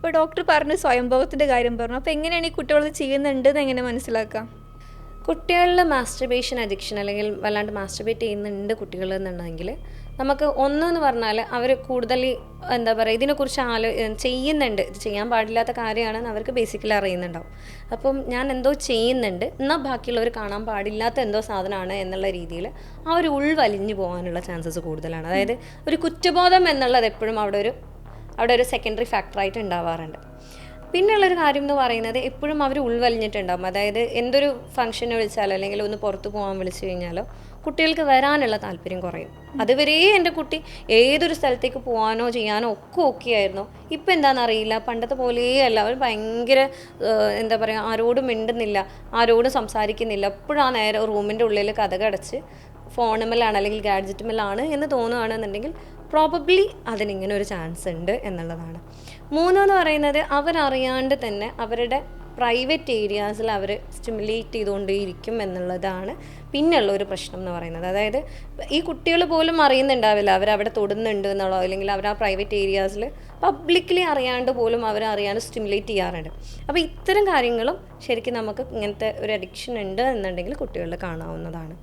ഇപ്പോൾ ഡോക്ടർ പറഞ്ഞു സ്വയംഭോഗത്തിൻ്റെ കാര്യം പറഞ്ഞു. അപ്പോൾ എങ്ങനെയാണ് ഈ കുട്ടികളത് ചെയ്യുന്നുണ്ടെന്ന് എങ്ങനെ മനസ്സിലാക്കാം? കുട്ടികളിൽ മാസ്റ്റർബേഷൻ അഡിക്ഷൻ അല്ലെങ്കിൽ വല്ലാണ്ട് മാസ്റ്റർബേറ്റ് ചെയ്യുന്നുണ്ട് കുട്ടികൾ എന്നുണ്ടെങ്കിൽ നമുക്ക് ഒന്നെന്ന് പറഞ്ഞാൽ അവർ കൂടുതൽ എന്താ പറയുക ഇതിനെക്കുറിച്ച് ചെയ്യുന്നുണ്ട്, ഇത് ചെയ്യാൻ പാടില്ലാത്ത കാര്യമാണെന്ന് അവർക്ക് ബേസിക്കലി അറിയുന്നുണ്ടാവും. അപ്പം ഞാൻ എന്തോ ചെയ്യുന്നുണ്ട് എന്നാൽ ബാക്കിയുള്ളവർ കാണാൻ പാടില്ലാത്ത എന്തോ സാധനമാണ് എന്നുള്ള രീതിയിൽ ആ ഒരു ഉൾവലിഞ്ഞു പോകാനുള്ള ചാൻസസ് കൂടുതലാണ്. അതായത് ഒരു കുറ്റബോധം എന്നുള്ളത് എപ്പോഴും അവിടെ ഒരു സെക്കൻഡറി ഫാക്ടറായിട്ട് ഉണ്ടാവാറുണ്ട്. പിന്നെയുള്ളൊരു കാര്യം എന്ന് പറയുന്നത് എപ്പോഴും അവർ ഉൾവലിഞ്ഞിട്ടുണ്ടാകും. അതായത് എന്തൊരു ഫംഗ്ഷന് വിളിച്ചാലോ അല്ലെങ്കിൽ ഒന്ന് പുറത്ത് പോകാൻ വിളിച്ചു കഴിഞ്ഞാലോ കുട്ടികൾക്ക് വരാനുള്ള താല്പര്യം കുറയും. അതുവരെ എൻ്റെ കുട്ടി ഏതൊരു സ്ഥലത്തേക്ക് പോകാനോ ചെയ്യാനോ ഒക്കെ ആയിരുന്നു. ഇപ്പം എന്താണെന്നറിയില്ല, പണ്ടത്തെ പോലെയല്ല. അവർ ഭയങ്കര എന്താ പറയുക, ആരോടും മിണ്ടുന്നില്ല, ആരോടും സംസാരിക്കുന്നില്ല. എപ്പോഴും ആ നേരെ റൂമിൻ്റെ ഉള്ളിൽ കതകടച്ച് ഫോണുമേലാണ് അല്ലെങ്കിൽ ഗാഡ്ജറ്റുമേലാണ് എന്ന് തോന്നുകയാണെന്നുണ്ടെങ്കിൽ പ്രോബബ്ലി അതിനിങ്ങനെ ഒരു ചാൻസ് ഉണ്ട് എന്നുള്ളതാണ്. മൂന്നെന്ന് പറയുന്നത് അവരറിയാണ്ട് തന്നെ അവരുടെ പ്രൈവറ്റ് ഏരിയാസിൽ അവർ സ്റ്റിമുലേറ്റ് ചെയ്തുകൊണ്ടേയിരിക്കും എന്നുള്ളതാണ് പിന്നെയുള്ള ഒരു പ്രശ്നം എന്ന് പറയുന്നത്. അതായത് ഈ കുട്ടികൾ പോലും അറിയുന്നുണ്ടാവില്ല അവരവിടെ തൊടുന്നുണ്ട് എന്നുള്ളതോ, അല്ലെങ്കിൽ അവർ ആ പ്രൈവറ്റ് ഏരിയാസിൽ പബ്ലിക്കലി അറിയാണ്ട് പോലും അവരറിയാണ്ട് സ്റ്റിമുലേറ്റ് ചെയ്യാറുണ്ട്. അപ്പോൾ ഇത്തരം കാര്യങ്ങളും ശരിക്കും നമുക്ക് ഇങ്ങനത്തെ ഒരു അഡിക്ഷൻ ഉണ്ട് എന്നുണ്ടെങ്കിൽ കുട്ടികളിൽ കാണാവുന്നതാണ്.